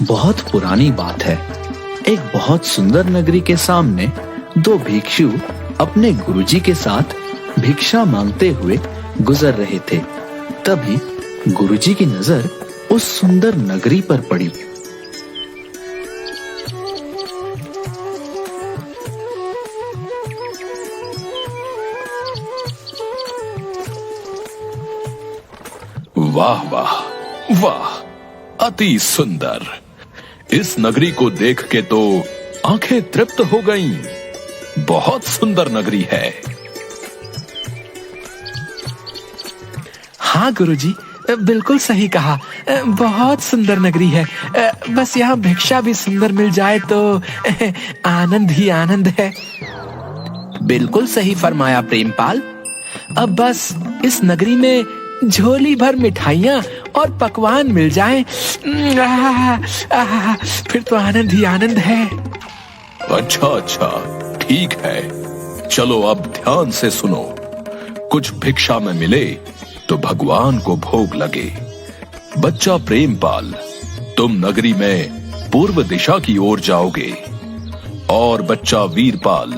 बहुत पुरानी बात है। एक बहुत सुंदर नगरी के सामने दो भिक्षु अपने गुरुजी के साथ भिक्षा मांगते हुए गुजर रहे थे। तभी गुरुजी की नजर उस सुंदर नगरी पर पड़ी। वाह वाह वाह, अति सुंदर। इस नगरी को देख के तो आंखें तृप्त हो गईं। बहुत सुंदर नगरी है। हाँ गुरुजी, बिल्कुल सही कहा। बहुत सुंदर नगरी है। बस यहाँ भिक्षा भी सुंदर मिल जाए तो आनंद ही आनंद है। बिल्कुल सही फरमाया प्रेमपाल। अब बस इस नगरी में झोली भर मिठाइयाँ और पकवान मिल जाएं, फिर तो आनंद ही आनंद है। अच्छा अच्छा, ठीक है। चलो अब ध्यान से सुनो। कुछ भिक्षा में मिले तो भगवान को भोग लगे। बच्चा प्रेमपाल, तुम नगरी में पूर्व दिशा की ओर जाओगे और बच्चा वीरपाल,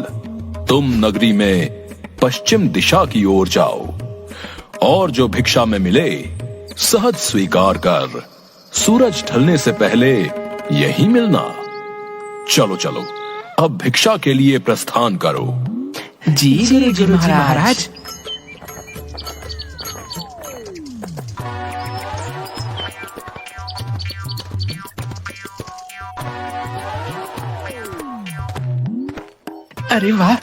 तुम नगरी में पश्चिम दिशा की ओर जाओ और जो भिक्षा में मिले सहज स्वीकार कर सूरज ढलने से पहले यही मिलना। चलो चलो, अब भिक्षा के लिए प्रस्थान करो। जी गुरुजी महाराज। अरे वाह,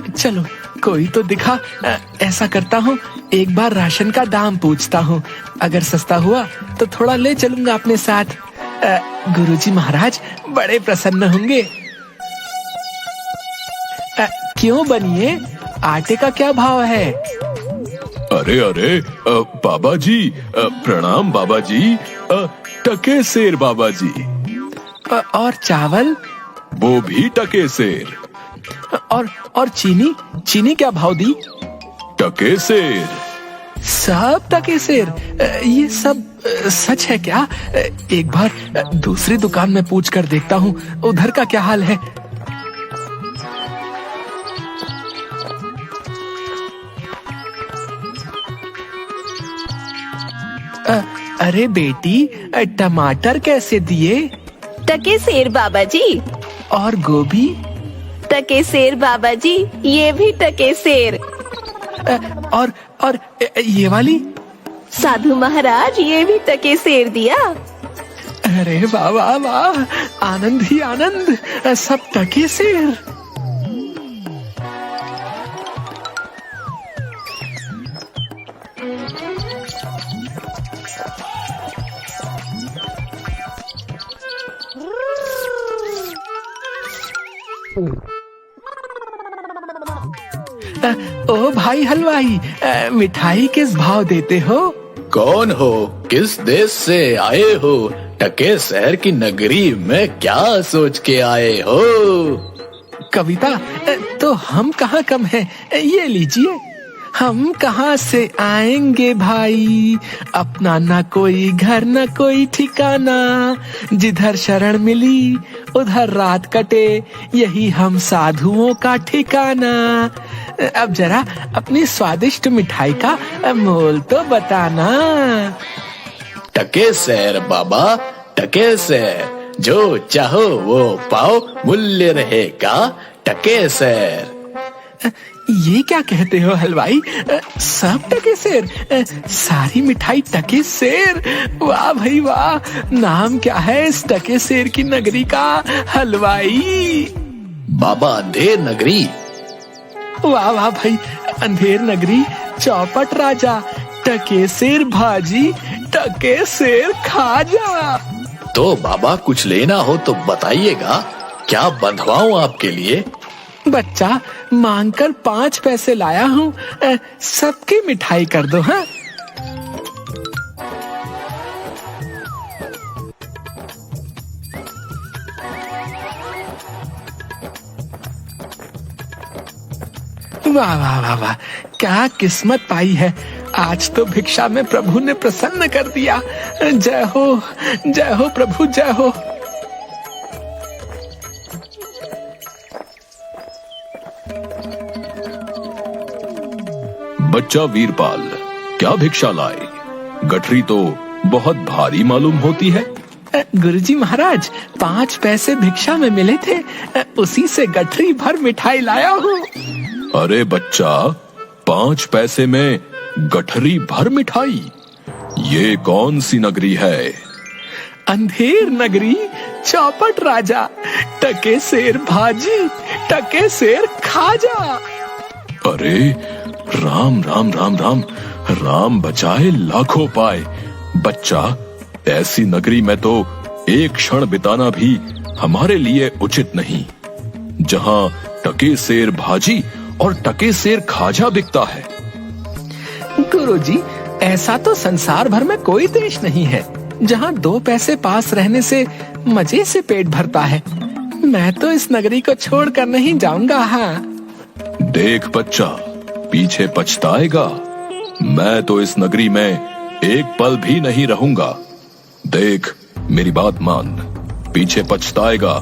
चलो कोई तो दिखा। ऐसा करता हूँ, एक बार राशन का दाम पूछता हूँ। अगर सस्ता हुआ तो थोड़ा ले चलूंगा अपने साथ। गुरुजी महाराज बड़े प्रसन्न होंगे। क्यों बनिए, आटे का क्या भाव है? अरे अरे बाबा जी, प्रणाम बाबा जी। टके सेर बाबा जी। और चावल? वो भी टके सेर। और चीनी क्या भाव दी? टके सेर। सब टके सेर? ये सब सच है क्या? एक बार दूसरी दुकान में पूछ कर देखता हूँ, उधर का क्या हाल है। अरे बेटी, टमाटर कैसे दिए? टके सेर बाबा जी। और गोभी? टके सेर बाबा जी, ये भी टके सेर। और ये वाली? साधु महाराज, ये भी टके सेर दिया। अरे वाह वाह वाह, आनंद ही आनंद, सब टके सेर। ओ भाई हलवाई, मिठाई किस भाव देते हो? कौन हो? किस देश से आए हो? टके शहर की नगरी में क्या सोच के आए हो? कविता, तो हम कहाँ कम हैं, ये लीजिए। हम कहाँ से आएंगे भाई, अपना ना कोई घर ना कोई ठिकाना, जिधर शरण मिली उधर रात कटे, यही हम साधुओं का ठिकाना। अब जरा अपनी स्वादिष्ट मिठाई का मोल तो बताना। टके शहर बाबा, टके शहर, जो चाहो वो पाओ, मूल्य रहेगा टके शहर। ये क्या कहते हो हलवाई? सब टके सेर? सारी मिठाई टके सेर? वाह भाई वाह, नाम क्या है इस टके सेर की नगरी का हलवाई? बाबा अंधेर नगरी। वाह वाह भाई, अंधेर नगरी, चौपट राजा, टके सेर भाजी, टके सेर खाजा। तो बाबा कुछ लेना हो तो बताइएगा, क्या बंधवाऊं आपके लिए? बच्चा, मांगकर 5 पैसे लाया हूँ, सबकी मिठाई कर दो। हाँ, वाह वाह वाह वाह, क्या किस्मत पाई है। आज तो भिक्षा में प्रभु ने प्रसन्न कर दिया। जय हो प्रभु, जय हो। बच्चा वीरपाल, क्या भिक्षा लाए? गठरी तो बहुत भारी मालूम होती है। गुरुजी महाराज, 5 पैसे भिक्षा में मिले थे, उसी से गठरी भर मिठाई लाया हूँ। अरे बच्चा, 5 पैसे में गठरी भर मिठाई? ये कौन सी नगरी है? अंधेर नगरी, चौपट राजा, टके सेर भाजी, टके सेर खाजा। अरे राम राम राम राम, राम बचाए लाखों पाए। बच्चा, ऐसी नगरी में तो एक क्षण बिताना भी हमारे लिए उचित नहीं, जहां टके सेर भाजी और टके सेर खाजा बिकता है। गुरुजी, ऐसा तो संसार भर में कोई देश नहीं है जहां 2 पैसे पास रहने से मजे से पेट भरता है। मैं तो इस नगरी को छोड़कर नहीं जाऊंगा। हाँ, देख बच्चा, पीछे पछताएगा। मैं तो इस नगरी में एक पल भी नहीं रहूंगा। देख, मेरी बात मान, पीछे पछताएगा।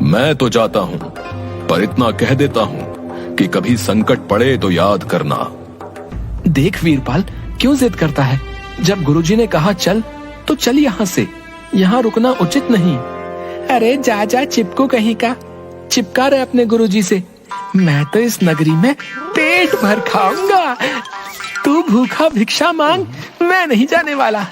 मैं तो जाता हूँ, पर इतना कह देता हूँ कि कभी संकट पड़े तो याद करना। देख वीरपाल, क्यों जिद करता है? जब गुरुजी ने कहा चल, तो चल यहाँ से। यहाँ रुकना उचित नहीं। अरे जा जा चिपको कहीं का, चिपका रहे अपने गुरुजी से। मैं तो इस नगरी में पेट भर खाऊंगा। तू भूखा भिक्षा मांग, मैं नहीं जाने वाला।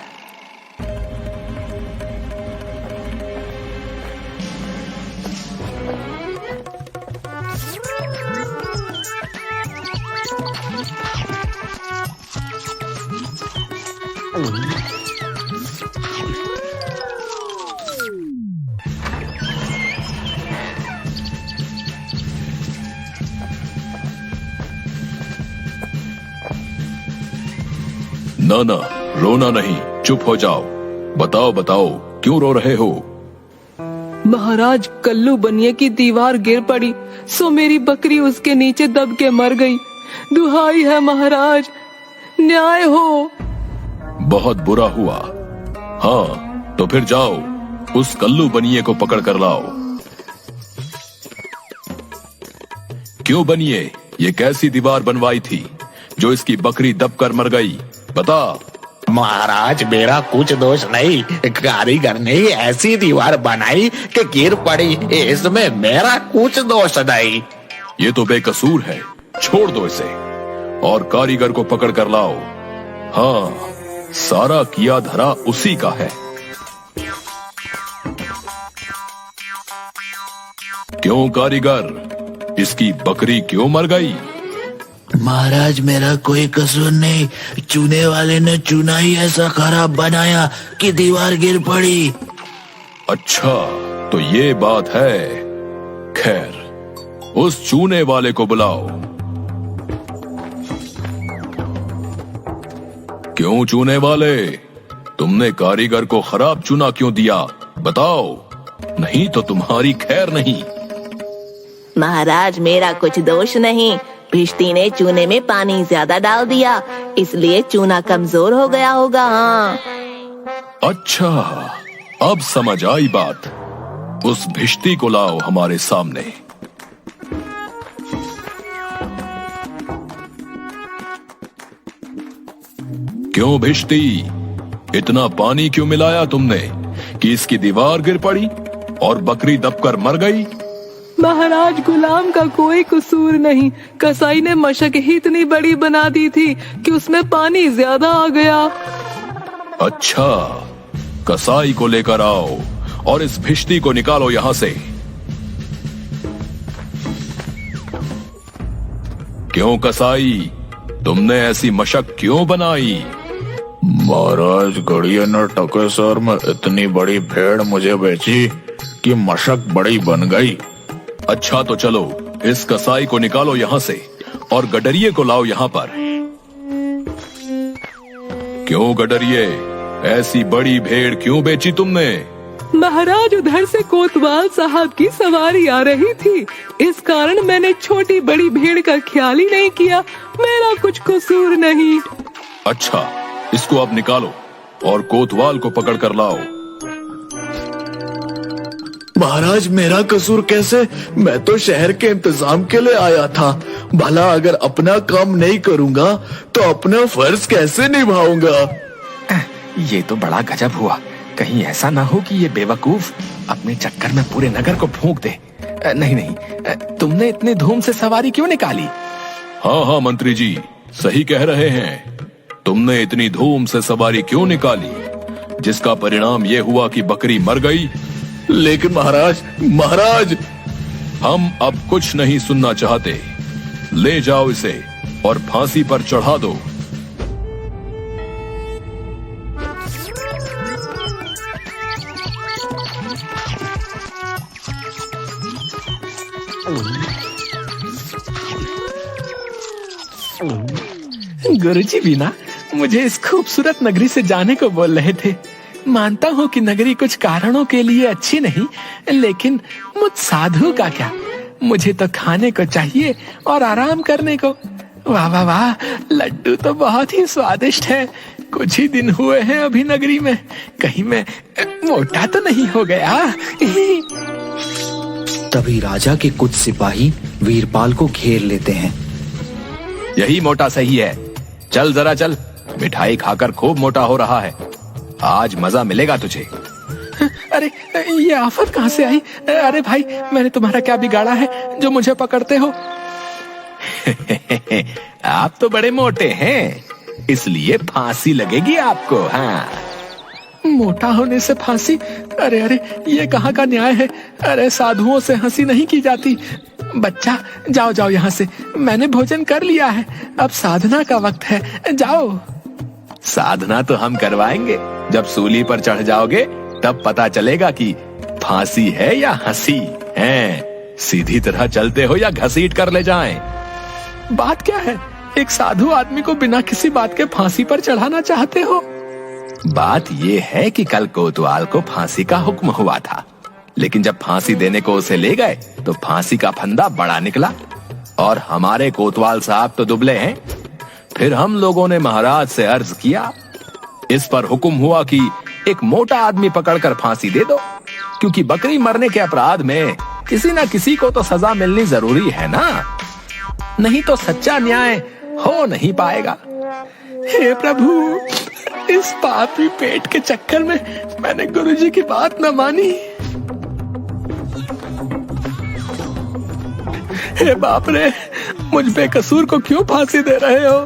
ना ना, रोना नहीं, चुप हो जाओ। बताओ बताओ, क्यों रो रहे हो? महाराज, कल्लू बनिए की दीवार गिर पड़ी, सो मेरी बकरी उसके नीचे दब के मर गई। दुहाई है महाराज, न्याय हो। बहुत बुरा हुआ। हाँ, तो फिर जाओ, उस कल्लू बनिए को पकड़ कर लाओ। क्यों बनिए, ये कैसी दीवार बनवाई थी जो इसकी बकरी दब कर मर गई? बता। महाराज, मेरा कुछ दोष नहीं, कारीगर ने ऐसी दीवार बनाई कि गिर पड़ी, इसमें मेरा कुछ दोष नहीं। ये तो बेकसूर है, छोड़ दो इसे और कारीगर को पकड़ कर लाओ। हाँ, सारा किया धरा उसी का है। क्यों कारीगर, इसकी बकरी क्यों मर गई? महाराज, मेरा कोई कसूर नहीं, चूने वाले ने चूना ही ऐसा खराब बनाया कि दीवार गिर पड़ी। अच्छा, तो ये बात है। खैर, उस चूने वाले को बुलाओ। क्यों चूने वाले, तुमने कारीगर को खराब चूना क्यों दिया? बताओ, नहीं तो तुम्हारी खैर नहीं। महाराज, मेरा कुछ दोष नहीं, भिश्ती ने चूने में पानी ज्यादा डाल दिया, इसलिए चूना कमजोर हो गया होगा। हाँ। अच्छा, अब समझ आई बात। उस भिश्ती को लाओ हमारे सामने। क्यों भिश्ती, इतना पानी क्यों मिलाया तुमने कि इसकी दीवार गिर पड़ी और बकरी दबकर मर गई? महाराज, गुलाम का कोई कसूर नहीं, कसाई ने मशक ही इतनी बड़ी बना दी थी कि उसमें पानी ज्यादा आ गया। अच्छा, कसाई को लेकर आओ और इस भिश्ती को निकालो यहां से। क्यों कसाई, तुमने ऐसी मशक क्यों बनाई? महाराज, गड़िया ने टके सर में इतनी बड़ी भेड़ मुझे बेची कि मशक बड़ी बन गई। अच्छा, तो चलो, इस कसाई को निकालो यहां से और गडरिये को लाओ यहां पर। क्यों गडरिये, ऐसी बड़ी भेड़ क्यों बेची तुमने? महाराज, उधर से कोतवाल साहब की सवारी आ रही थी, इस कारण मैंने छोटी बड़ी भेड़ का ख्याल ही नहीं किया। मेरा कुछ कसूर नहीं। अच्छा, इसको अब निकालो और कोतवाल को पकड़ कर लाओ। महाराज मेरा कसूर कैसे? मैं तो शहर के इंतजाम के लिए आया था। भला अगर अपना काम नहीं करूंगा तो अपना फर्ज कैसे निभाऊंगा? ये तो बड़ा गजब हुआ। कहीं ऐसा ना हो कि ये बेवकूफ अपने चक्कर में पूरे नगर को फूंक दे। नहीं, तुमने इतनी धूम से सवारी क्यों निकाली? हाँ हाँ मंत्री जी, सही कह रहे हैं। तुमने इतनी धूम से सवारी क्यों निकाली, जिसका परिणाम ये हुआ कि बकरी मर गई। लेकिन महाराज हम अब कुछ नहीं सुनना चाहते। ले जाओ इसे और फांसी पर चढ़ा दो। गुरुजी भी ना मुझे इस खूबसूरत नगरी से जाने को बोल रहे थे। मानता हूँ कि नगरी कुछ कारणों के लिए अच्छी नहीं, लेकिन मुझ साधु का क्या? मुझे तो खाने को चाहिए और आराम करने को। वाह वाह वाह, लड्डू तो बहुत ही स्वादिष्ट है। कुछ ही दिन हुए हैं अभी नगरी में, कहीं मैं मोटा तो नहीं हो गया। तभी राजा के कुछ सिपाही वीरपाल को घेर लेते हैं। यही मोटा सही है। चल जरा चल, मिठाई खाकर खूब मोटा हो रहा है। आज मजा मिलेगा तुझे। अरे ये आफत कहाँ से आई? अरे भाई, मैंने तुम्हारा क्या बिगाड़ा है जो मुझे पकड़ते हो? आप तो बड़े मोटे हैं, इसलिए फांसी लगेगी आपको। हाँ, मोटा होने से फांसी? अरे अरे, ये कहाँ का न्याय है? अरे साधुओं से हंसी नहीं की जाती। बच्चा जाओ जाओ यहाँ से, मैंने भोजन कर लिया है, अब साधना का वक्त है, जाओ। साधना तो हम करवाएंगे। जब सूली पर चढ़ जाओगे तब पता चलेगा कि फांसी है या हंसी है। सीधी तरह चलते हो या घसीट कर ले जाएं? बात क्या है? एक साधु आदमी को बिना किसी बात के फांसी पर चढ़ाना चाहते हो? बात ये है कि कल कोतवाल को फांसी का हुक्म हुआ था, लेकिन जब फांसी देने को उसे ले गए तो फांसी का फंदा बड़ा निकला और हमारे कोतवाल साहब तो दुबले हैं। फिर हम लोगों ने महाराज से अर्ज किया। इस पर हुक्म हुआ कि एक मोटा आदमी पकड़कर फांसी दे दो, क्योंकि बकरी मरने के अपराध में किसी ना किसी को तो सजा मिलनी जरूरी है ना, नहीं तो सच्चा न्याय हो नहीं पाएगा। हे प्रभु, इस पापी पेट के चक्कर में मैंने गुरुजी की बात न मानी। हे बाप रे, मुझ बेकसूर को क्यों फांसी दे रहे हो?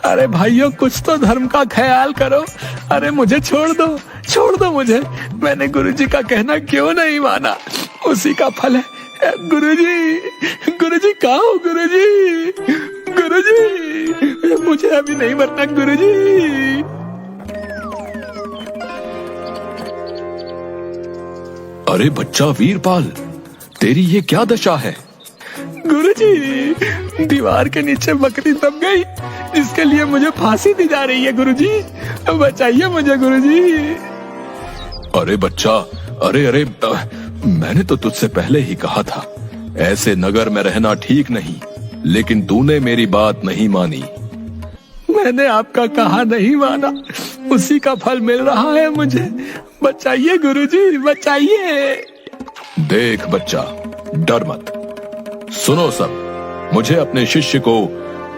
अरे भाइयों, कुछ तो धर्म का ख्याल करो। अरे मुझे छोड़ दो मुझे। मैंने गुरुजी का कहना क्यों नहीं माना? उसी का फल है। गुरुजी कहाँ हो? गुरुजी, मुझे अभी नहीं मरना गुरुजी। अरे बच्चा वीरपाल, तेरी ये क्या दशा है? गुरुजी, दीवार के नीचे बकरी दब गई, जिसके लिए मुझे फांसी दी जा रही है। गुरुजी, बचाइए मुझे गुरुजी। अरे बच्चा, अरे मैंने तो तुझसे पहले ही कहा था, ऐसे नगर में रहना ठीक नहीं, लेकिन तूने मेरी बात नहीं मानी। मैंने आपका कहा नहीं माना, उसी का फल मिल रहा है मुझे। बचाइए गुरुजी, बचाइए। देख बच्चा, डर मत। सुनो सब, मुझे अपने शिष्य को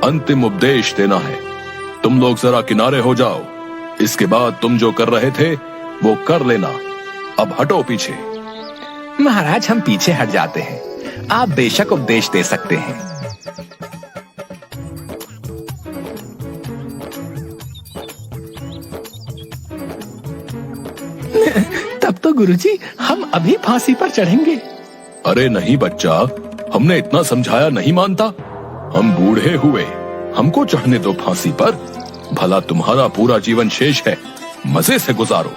अंतिम उपदेश देना है। तुम लोग जरा किनारे हो जाओ। इसके बाद तुम जो कर रहे थे वो कर लेना। अब हटो पीछे। महाराज, हम पीछे हट जाते हैं, आप बेशक उपदेश दे सकते हैं। तब तो गुरुजी, हम अभी फांसी पर चढ़ेंगे। अरे नहीं बच्चा, हमने इतना समझाया नहीं मानता। हम बूढ़े हुए, हमको चढ़ने दो फांसी पर। भला तुम्हारा पूरा जीवन शेष है, मजे से गुजारो।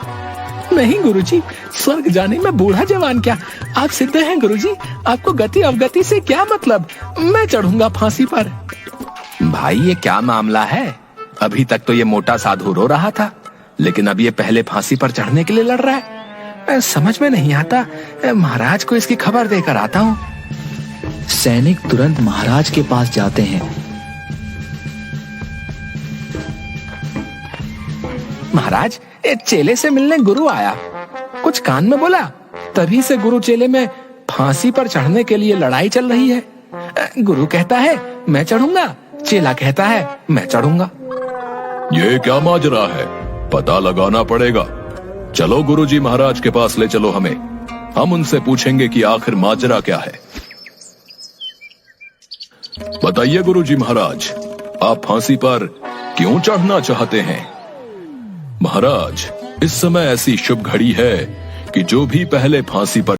नहीं गुरुजी, स्वर्ग जाने में बूढ़ा जवान क्या, आप सिद्ध हैं गुरुजी। आपको गति अवगति से क्या मतलब? मैं चढ़ूंगा फांसी पर। भाई, ये क्या मामला है? अभी तक तो ये मोटा साधु रो रहा था, लेकिन अब ये पहले फांसी पर चढ़ने के लिए लड़ रहा है। समझ में नहीं आता। महाराज को इसकी खबर देकर आता हूँ। सैनिक तुरंत महाराज के पास जाते हैं। महाराज, एक चेले से मिलने गुरु आया, कुछ कान में बोला, तभी से गुरु चेले में फांसी पर चढ़ने के लिए लड़ाई चल रही है। गुरु कहता है मैं चढ़ूंगा, चेला कहता है मैं चढ़ूंगा। ये क्या माजरा है, पता लगाना पड़ेगा। चलो गुरुजी महाराज के पास ले चलो हमें, हम उनसे पूछेंगे कि आखिर माजरा क्या है। बताइए गुरुजी महाराज, आप फांसी पर क्यों चढ़ना चाहते हैं? महाराज, इस समय ऐसी शुभ घड़ी है कि जो भी पहले फांसी पर